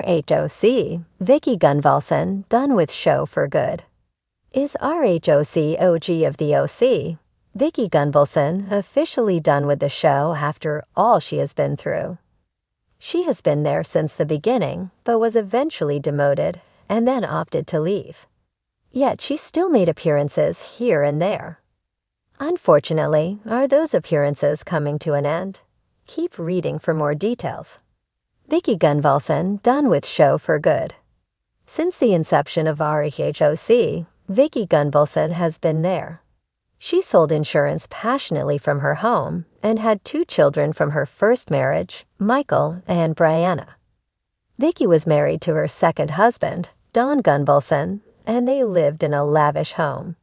RHOC, Vicki Gunvalson, done with show for good. Is RHOC OG of the OC? Vicki Gunvalson officially done with the show after all she has been through. She has been there since the beginning, but was eventually demoted and then opted to leave. Yet she still made appearances here and there. Unfortunately, are those appearances coming to an end? Keep reading for more details. Vicki Gunvalson done with show for good. Since the inception of RHOC, Vicki Gunvalson has been there. She sold insurance passionately from her home and had 2 children from her first marriage, Michael and Brianna. Vicki was married to her second husband, Don Gunvalson, and they lived in a lavish home.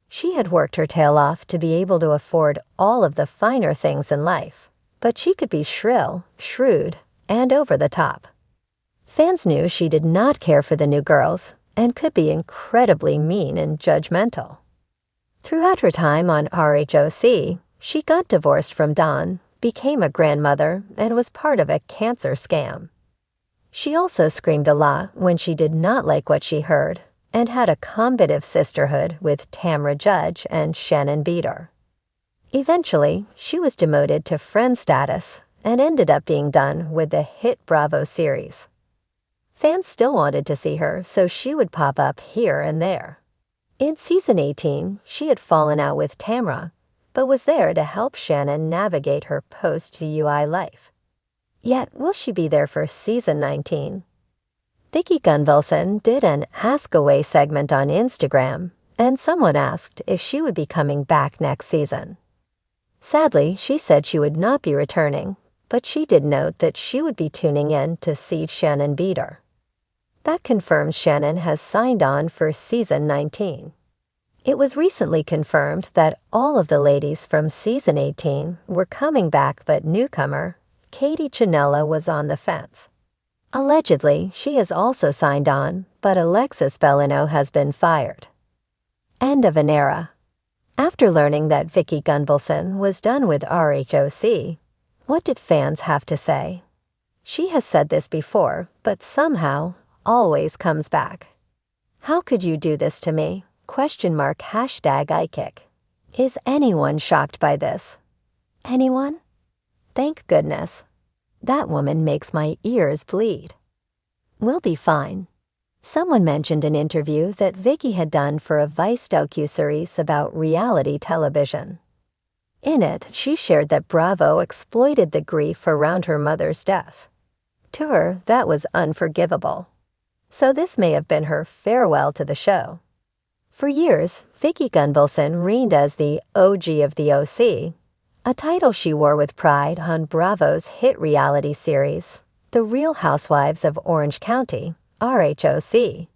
She had worked her tail off to be able to afford all of the finer things in life, but she could be shrill, shrewd, and over the top. Fans knew she did not care for the new girls and could be incredibly mean and judgmental. Throughout her time on RHOC, she got divorced from Don, became a grandmother, and was part of a cancer scam. She also screamed a lot when she did not like what she heard and had a combative sisterhood with Tamra Judge and Shannon Beater. Eventually, she was demoted to friend status and ended up being done with the hit Bravo series. Fans still wanted to see her, so she would pop up here and there. In season 18, she had fallen out with Tamra, but was there to help Shannon navigate her post-UI life. Yet, will she be there for season 19? Vicki Gunvalson did an Ask Away segment on Instagram, and someone asked if she would be coming back next season. Sadly, she said she would not be returning, but she did note that she would be tuning in to see Shannon beat her. That confirms Shannon has signed on for season 19. It was recently confirmed that all of the ladies from season 18 were coming back, but newcomer Katie Chinella was on the fence. Allegedly, she has also signed on, but Alexis Bellino has been fired. End of an era. After learning that Vicki Gunvalson was done with RHOC, what did fans have to say? She has said this before, but somehow always comes back. How could you do this to me? #ikick. Is anyone shocked by this? Anyone? Thank goodness. That woman makes my ears bleed. We'll be fine. Someone mentioned an interview that Vicki had done for a Vice docuseries about reality television. In it, she shared that Bravo exploited the grief around her mother's death. To her, that was unforgivable. So this may have been her farewell to the show. For years, Vicki Gunvalson reigned as the OG of the OC, a title she wore with pride on Bravo's hit reality series, The Real Housewives of Orange County, RHOC.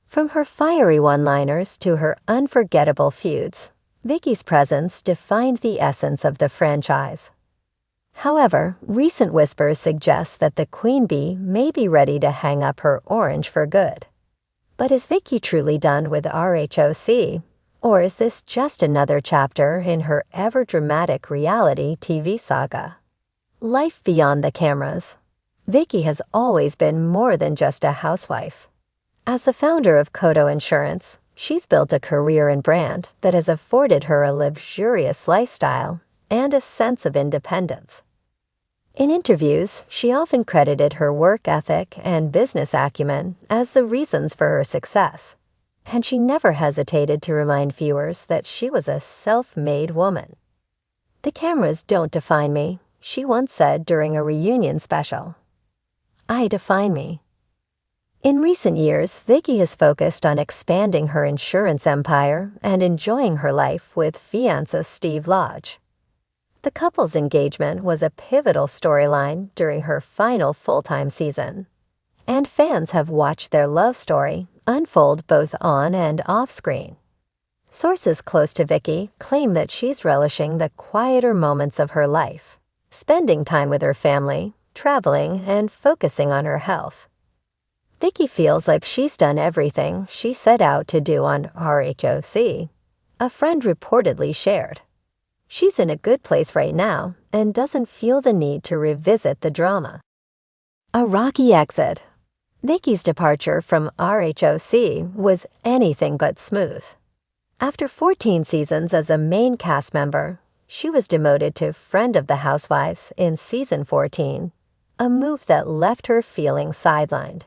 From her fiery one-liners to her unforgettable feuds, Vicki's presence defined the essence of the franchise. However, recent whispers suggest that the Queen Bee may be ready to hang up her orange for good. But is Vicki truly done with RHOC, or is this just another chapter in her ever-dramatic reality TV saga? Life beyond the cameras. Vicki has always been more than just a housewife. As the founder of Kodo Insurance, she's built a career and brand that has afforded her a luxurious lifestyle and a sense of independence. In interviews, she often credited her work ethic and business acumen as the reasons for her success, and she never hesitated to remind viewers that she was a self-made woman. "The cameras don't define me," she once said during a reunion special. "I define me." In recent years, Vicki has focused on expanding her insurance empire and enjoying her life with fiancé Steve Lodge. The couple's engagement was a pivotal storyline during her final full-time season, and fans have watched their love story unfold both on and off-screen. Sources close to Vicki claim that she's relishing the quieter moments of her life, spending time with her family, traveling, and focusing on her health. Vicki feels like she's done everything she set out to do on RHOC, a friend reportedly shared. She's in a good place right now and doesn't feel the need to revisit the drama. A rocky exit. Vicki's departure from RHOC was anything but smooth. After 14 seasons as a main cast member, she was demoted to Friend of the Housewives in season 14, a move that left her feeling sidelined.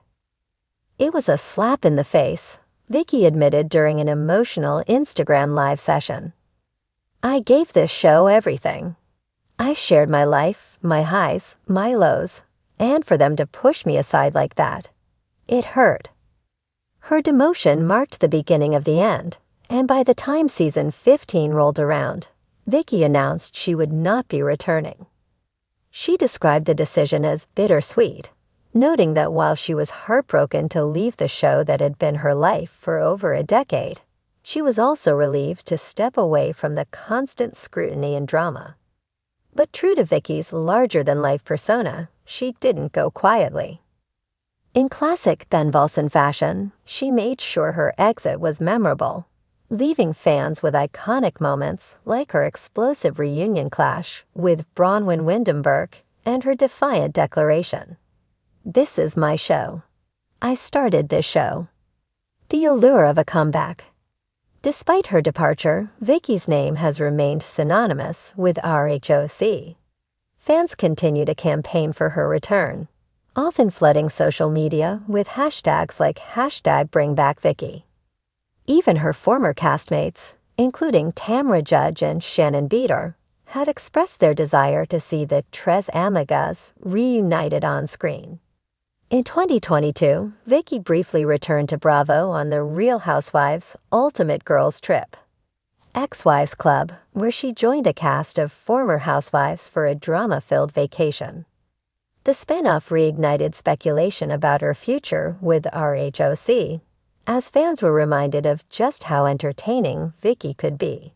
It was a slap in the face, Vicki admitted during an emotional Instagram live session. "I gave this show everything. I shared my life, my highs, my lows, and for them to push me aside like that, it hurt." Her demotion marked the beginning of the end, and by the time season 15 rolled around, Vicki announced she would not be returning. She described the decision as bittersweet, noting that while she was heartbroken to leave the show that had been her life for over a decade, she was also relieved to step away from the constant scrutiny and drama. But true to Vicki's larger-than-life persona, she didn't go quietly. In classic Gunvalson fashion, she made sure her exit was memorable, leaving fans with iconic moments like her explosive reunion clash with Bronwyn Windenberg and her defiant declaration, "This is my show. I started this show." The allure of a comeback. Despite her departure, Vicki's name has remained synonymous with RHOC. Fans continue to campaign for her return, often flooding social media with hashtags like #BringBackVicki. Even her former castmates, including Tamra Judge and Shannon Beater, have expressed their desire to see the Tres Amigas reunited on screen. In 2022, Vicki briefly returned to Bravo on the Real Housewives Ultimate Girls Trip, Ex-Wives Club, where she joined a cast of former housewives for a drama-filled vacation. The spin-off reignited speculation about her future with RHOC, as fans were reminded of just how entertaining Vicki could be.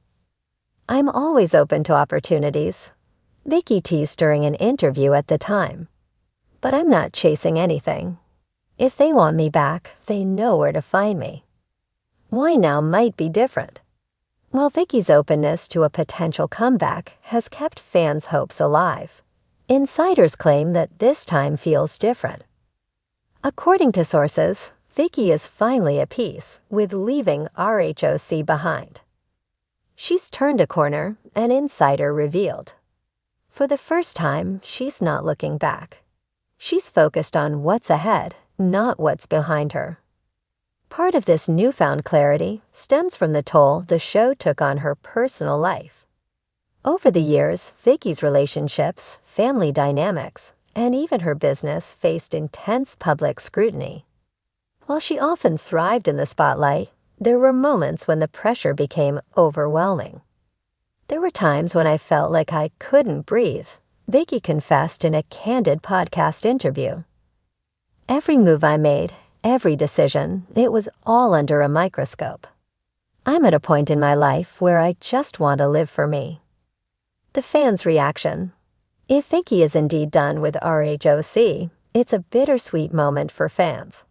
"I'm always open to opportunities," Vicki teased during an interview at the time. "But I'm not chasing anything. If they want me back, they know where to find me." Why now might be different. While Vicki's openness to a potential comeback has kept fans' hopes alive, insiders claim that this time feels different. According to sources, Vicki is finally at peace with leaving RHOC behind. She's turned a corner, an insider revealed. For the first time, she's not looking back. She's focused on what's ahead, not what's behind her. Part of this newfound clarity stems from the toll the show took on her personal life. Over the years, Vicki's relationships, family dynamics, and even her business faced intense public scrutiny. While she often thrived in the spotlight, there were moments when the pressure became overwhelming. "There were times when I felt like I couldn't breathe," Vicki confessed in a candid podcast interview. "Every move I made, every decision, it was all under a microscope. I'm at a point in my life where I just want to live for me." The fans' reaction. If Vicki is indeed done with RHOC, it's a bittersweet moment for fans.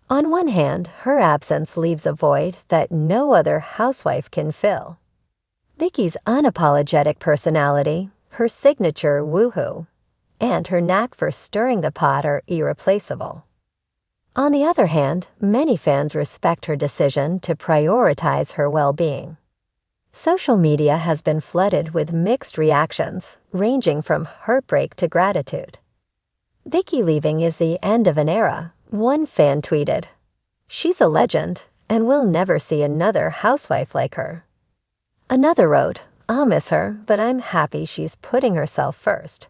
On one hand, her absence leaves a void that no other housewife can fill. Vicki's unapologetic personality, her signature woohoo, and her knack for stirring the pot are irreplaceable. On the other hand, many fans respect her decision to prioritize her well-being. Social media has been flooded with mixed reactions, ranging from heartbreak to gratitude. "Vicki leaving is the end of an era," one fan tweeted. "She's a legend, and we'll never see another housewife like her." Another wrote, "I'll miss her, but I'm happy she's putting herself first.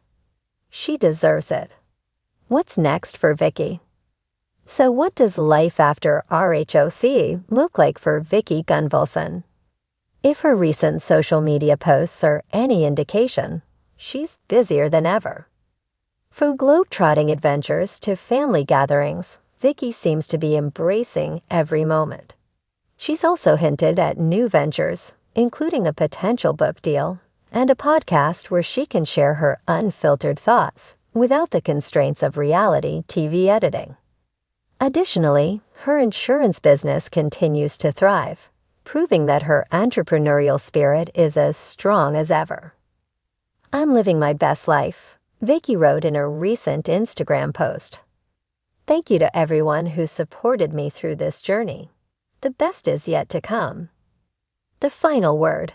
She deserves it." What's next for Vicki? So what does life after RHOC look like for Vicki Gunvalson? If her recent social media posts are any indication, she's busier than ever. From globe-trotting adventures to family gatherings, Vicki seems to be embracing every moment. She's also hinted at new ventures, including a potential book deal and a podcast where she can share her unfiltered thoughts without the constraints of reality TV editing. Additionally, her insurance business continues to thrive, proving that her entrepreneurial spirit is as strong as ever. "I'm living my best life," Vicki wrote in a recent Instagram post. Thank you to everyone who supported me through this journey. The best is yet to come. The final word.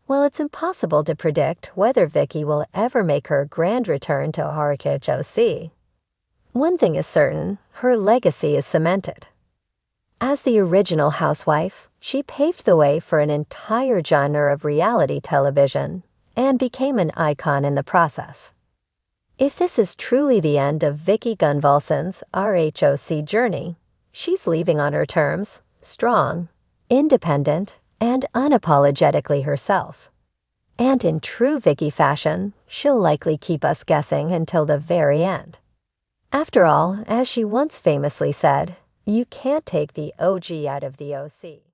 While it's impossible to predict whether Vicki will ever make her grand return to RHOC, one thing is certain, her legacy is cemented. As the original housewife, she paved the way for an entire genre of reality television and became an icon in the process. If this is truly the end of Vicki Gunvalson's RHOC journey, she's leaving on her terms, strong, independent, and unapologetically herself. And in true Vicki fashion, she'll likely keep us guessing until the very end. After all, as she once famously said, you can't take the OG out of the OC.